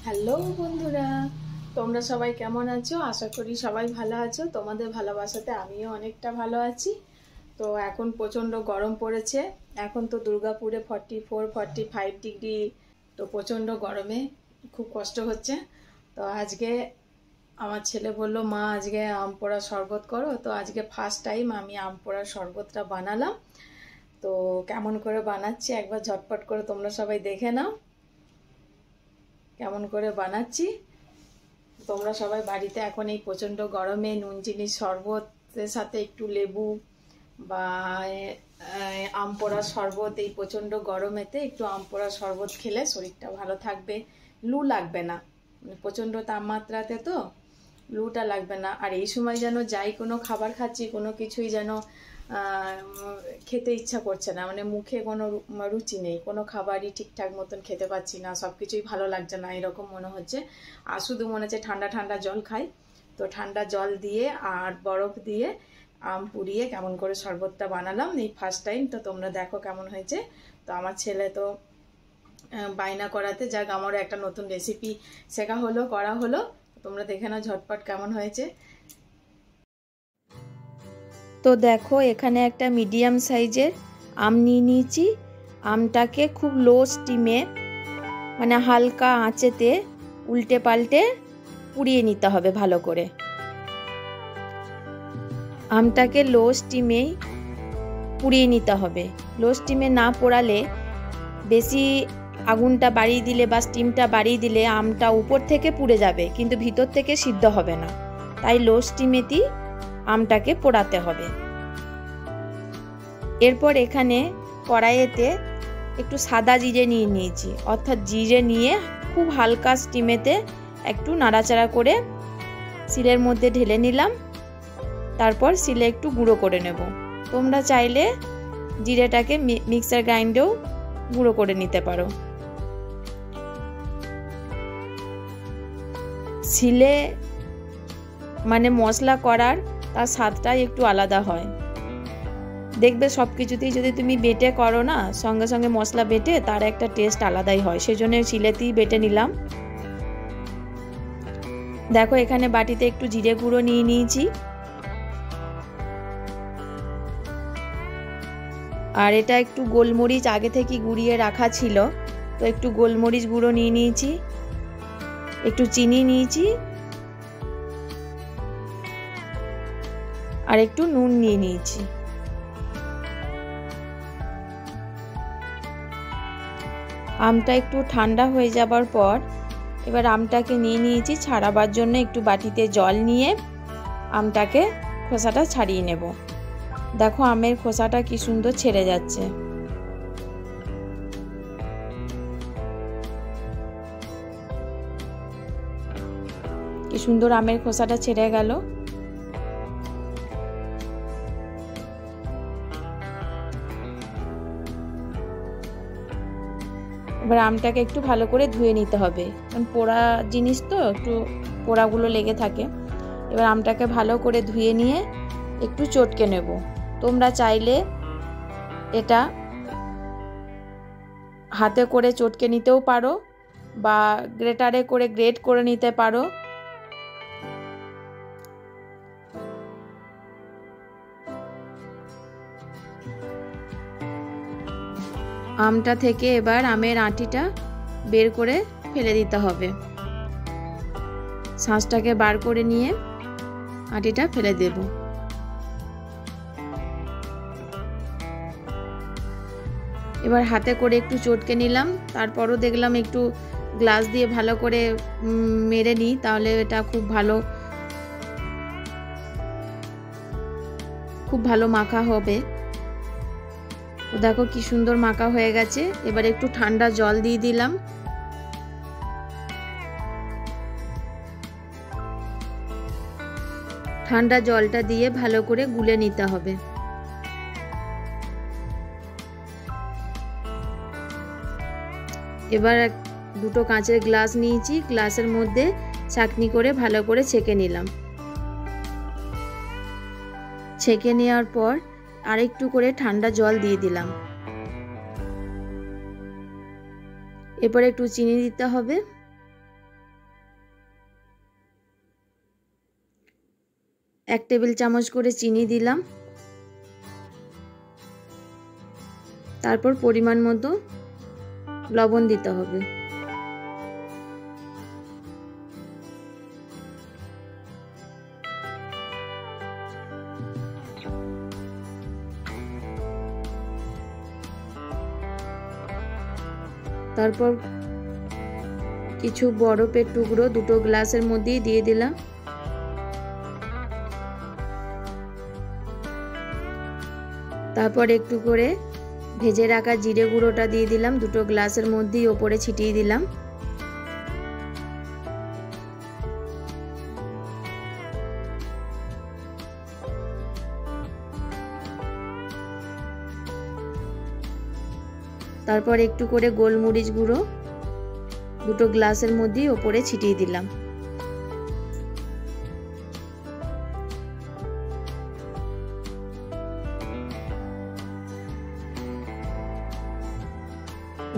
Hello বন্ধুরা, তোমরা সবাই কেমন আছো? আশা করি সবাই ভালো আছো। তোমাদের ভালোবাসাতে আমিও অনেকটা ভালো আছি। তো এখন প্রচণ্ড গরম পড়েছে। এখন তো দুর্গাপুরে 44-45 ডিগ্রি। তো প্রচণ্ড গরমে খুব কষ্ট হচ্ছে। তো আজকে আমার ছেলে বললো, মা আজকে আম পোড়া শরবত করো। তো আজকে ফার্স্ট টাইম আমি আম পোড়ার শরবতটা বানালাম। তো কেমন করে বানাচ্ছি একবার ঝটপট করে তোমরা সবাই দেখে নাও কেমন করে বানাচ্ছি। তোমরা সবাই বাড়িতে এখন এই প্রচণ্ড গরমে নুন চিনির শরবতের সাথে একটু লেবু বা আম পোড়া শরবত, এই প্রচণ্ড গরমেতে একটু আম পোড়া শরবত খেলে শরীরটা ভালো থাকবে, লু লাগবে না। প্রচণ্ড তাপমাত্রাতে তো লুটা লাগবে না। আর এই সময় যেন যাই কোনো খাবার খাচ্ছি কোনো কিছুই যেন খেতে ইচ্ছা করছে না, মানে মুখে কোনো রুচি নেই, কোনো খাবারই ঠিকঠাক মতন খেতে পাচ্ছি না, সব কিছুই ভালো লাগছে না, এরকম মনে হচ্ছে। আর শুধু মনে হচ্ছে ঠান্ডা ঠান্ডা জল খাই। তো ঠান্ডা জল দিয়ে আর বরফ দিয়ে আম পুড়িয়ে কেমন করে শরবতটা বানালাম এই ফার্স্ট টাইম। তো তোমরা দেখো কেমন হয়েছে। তো আমার ছেলে তো বায়না করাতে যাক আমারও একটা নতুন রেসিপি শেখা হলো, করা হলো। তোমরা দেখে নাও ঝটপট কেমন হয়েছে। তো দেখো এখানে একটা মিডিয়াম সাইজের আম নিয়ে নিয়েছি। আমটাকে খুব লো স্টিমে মানে হালকা আঁচেতে উল্টে পাল্টে পুড়িয়ে নিতে হবে ভালো করে। আমটাকে লো স্টিমেই পুড়িয়ে নিতে হবে। লো স্টিমে না পোড়ালে বেশি আগুনটা বাড়িয়ে দিলে বা স্টিমটা বাড়িয়ে দিলে আমটা উপর থেকে পুড়ে যাবে কিন্তু ভিতর থেকে সিদ্ধ হবে না। তাই লো স্টিমেতেই আমটাকে পোড়াতে হবে। এরপর এখানে কড়াইতে একটু সাদা জিরে নিয়ে নিয়েছি, অর্থাৎ জিরে নিয়ে খুব হালকা স্টিমেতে একটু নাড়াচাড়া করে শিলের মধ্যে ঢেলে নিলাম। তারপর শিলে একটু গুঁড়ো করে নেব। তোমরা চাইলে জিরেটাকে মিক্সার গ্রাইন্ডেও গুঁড়ো করে নিতে পারো। শিলে মানে মশলা করার তার স্বাদটাই একটু আলাদা হয়। দেখবে সব কিছুতেই যদি তুমি বেটে করো না, সঙ্গে সঙ্গে মশলা বেটে তার একটা টেস্ট আলাদাই হয়। সেজন্য শিলেতেই বেটে নিলাম। দেখো এখানে বাটিতে একটু জিরে গুঁড়ো নিয়ে নিয়েছি, আর এটা একটু গোলমরিচ আগে থেকে গুঁড়িয়ে রাখা ছিল, তো একটু গোলমরিচ গুঁড়ো নিয়ে নিয়েছি, একটু চিনি নিয়েছি, আর একটু নুন নিয়ে নিয়েছি। আমটা একটু ঠান্ডা হয়ে যাবার পর এবার আমটাকে নিয়ে নিয়েছি ছাড়াবার জন্য একটু বাটিতে জল নিয়ে আমটাকে খোসাটা ছাড়িয়ে নেব। দেখো আমের খোসাটা কি সুন্দর ছেড়ে যাচ্ছে। কি সুন্দর আমের খোসাটা ছেড়ে গেল। এবার আমটাকে একটু ভালো করে ধুয়ে নিতে হবে, কারণ পোড়া জিনিস তো একটু পোড়াগুলো লেগে থাকে। এবার আমটাকে ভালো করে ধুয়ে নিয়ে একটু চটকে নেব। তোমরা চাইলে এটা হাতে করে চটকে নিতেও পারো বা গ্রেটারে করে গ্রেট করে নিতে পারো। আমটা থেকে এবার আমের আঁটিটা বের করে ফেলে দিতে হবে। শাঁসটাকে বার করে নিয়ে আঁটিটা ফেলে দেব। এবার হাতে করে একটু চটকে নিলাম, তারপরও দেখলাম একটু গ্লাস দিয়ে ভালো করে মেরে নিই, তাহলে এটা খুব ভালো মাখা হবে। দেখো কি সুন্দর মাখা হয়ে গেছে। এবার একটু ঠান্ডা জল দিয়ে দিলাম। ঠান্ডা জলটা দিয়ে ভালো করে গুলে নিতে হবে। এবার দুটো কাঁচের গ্লাস নিয়েছি, গ্লাসের মধ্যে ছাঁকনি করে ভালো করে ছেঁকে নিলাম। ছেঁকে নেওয়ার পর আরেকটু করে ঠান্ডা জল দিয়ে দিলাম। এরপর একটু চিনি দিতে হবে। 1 টেবিল চামচ করে চিনি দিলাম, তারপর পরিমাণ মতো লবণ দিতে হবে। তারপর কিছু বরফের টুকরো 2 গ্লাসের মধ্যেই দিয়ে দিলাম। তারপর একটু করে ভেজে রাখা জিরে গুঁড়োটা দিয়ে দিলাম 2 গ্লাসের মধ্যেই, ওপরে ছিটিয়ে দিলাম। তারপর একটু করে গোলমরিচ গুঁড়ো 2 গ্লাসের মধ্যেই ওপরে ছিটিয়ে দিলাম।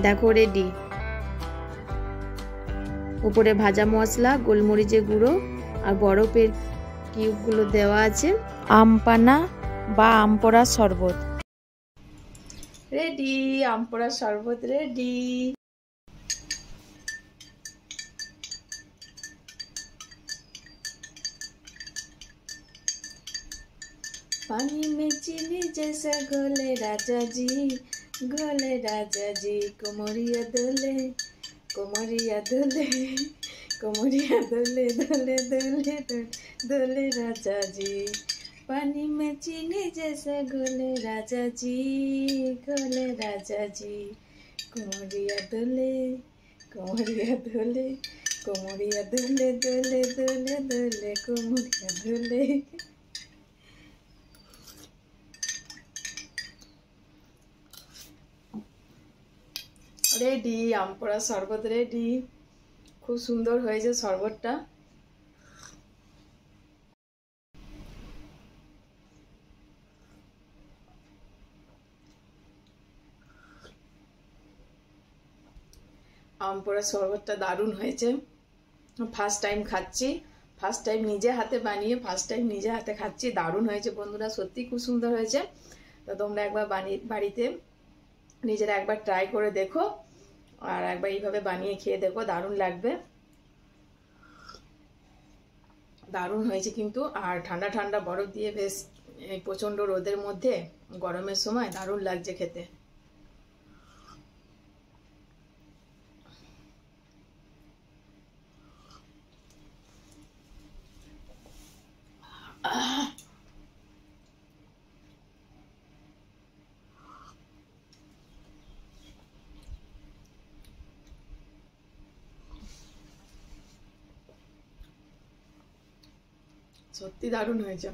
দেখো রেডি। উপরে ভাজা মশলা, গোলমরিচের গুঁড়ো আর বরফের কিউবগুলো দেওয়া আছে। আমপানা বা আমপোড়ার শরবত রেডি, আমপোড়ার শরবত রেডি। पानी में चीनी जैसा घोले राजा जी, घोले राजा जी, कोमरिया दोले, कोमरिया दोले, कोमरिया दोले दोले दोले दोले राजा जी। पानी में चीनी जैसा घोले राजा जी, घोले राजा जी, कोमरिया दोले, कोमरिया दोले, कोमरिया दोले दोले दोले दोले, कोमरिया दोले। রেডি, আমপোড়া শরবত রেডি। খুব সুন্দর হয়েছে শরবতটা। আমপোড়া শরবতটা দারুণ হয়েছে। ফার্স্ট টাইম খাচ্ছি, ফার্স্ট টাইম নিজে হাতে বানিয়ে ফার্স্ট টাইম নিজে হাতে খাচ্ছি। দারুণ হয়েছে বন্ধুরা, সত্যি খুব সুন্দর হয়েছে। তো তোমরা একবার বাড়িতে নিজেরা একবার ট্রাই করে দেখো, আর একবার এইভাবে বানিয়ে খেয়ে দেখো, দারুণ লাগবে। দারুণ হয়েছে কিন্তু। আর ঠান্ডা ঠান্ডা বরফ দিয়ে বেশ এই প্রচণ্ড রোদের মধ্যে গরমের সময় দারুণ লাগছে খেতে। সত্যি দারুণ হয়েছে।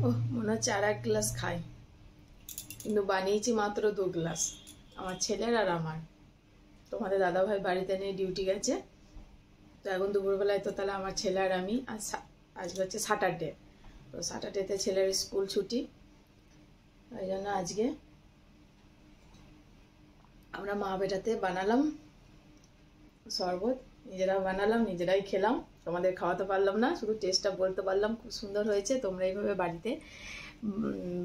ওহ, মনে হচ্ছে আর 1 গ্লাস খাই, কিন্তু বানিয়েছি মাত্র 2 গ্লাস, আমার ছেলের আর আমার। তোমাদের দাদাভাই বাড়িতে নেই, ডিউটি গেছে। তো এখন দুপুরবেলায় তো তাহলে আমার ছেলে আর আমি, আজকে হচ্ছে স্যাটারডে, তো স্যাটারডেতে ছেলের স্কুল ছুটি, ওই জন্য আজকে আমরা মা বেটাতে বানালাম শরবত, নিজেরাও বানালাম, নিজেরাই খেলাম। তোমাদের খাওয়াতে পারলাম না, শুধু টেস্টটা বলতে পারলাম। খুব সুন্দর হয়েছে। তোমরা এইভাবে বাড়িতে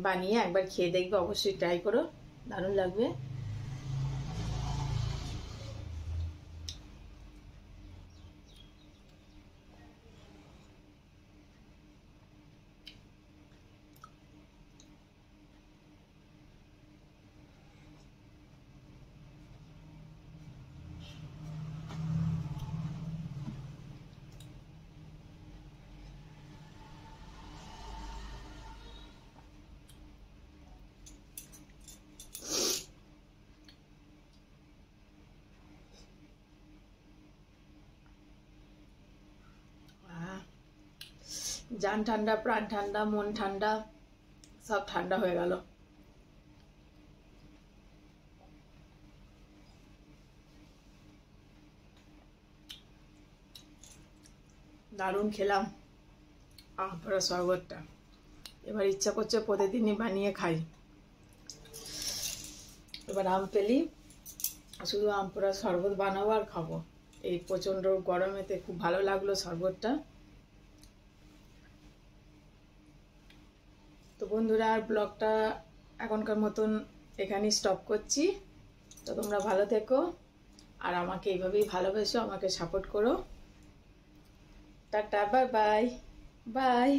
বানিয়ে একবার খেয়ে দেখবে, অবশ্যই ট্রাই করো, দারুণ লাগবে। জান ঠান্ডা, প্রাণ ঠান্ডা, মন ঠান্ডা, সব ঠান্ডা হয়ে গেল। দারুণ খেলাম আম পোড়া শরবতটা। এবার ইচ্ছা করছে প্রতিদিনই বানিয়ে খাই। এবার আম পেলি শুধু আম পোড়া শরবত বানাবো আর খাবো। এই প্রচণ্ড গরমেতে খুব ভালো লাগলো শরবতটা। তো বন্ধুরা, আর ব্লগটা এখনকার মতন এখানেই স্টপ করছি। তো তোমরা ভালো থেকো আর আমাকে এইভাবেই ভালোবেসো, আমাকে সাপোর্ট করো। Tata, bye bye bye.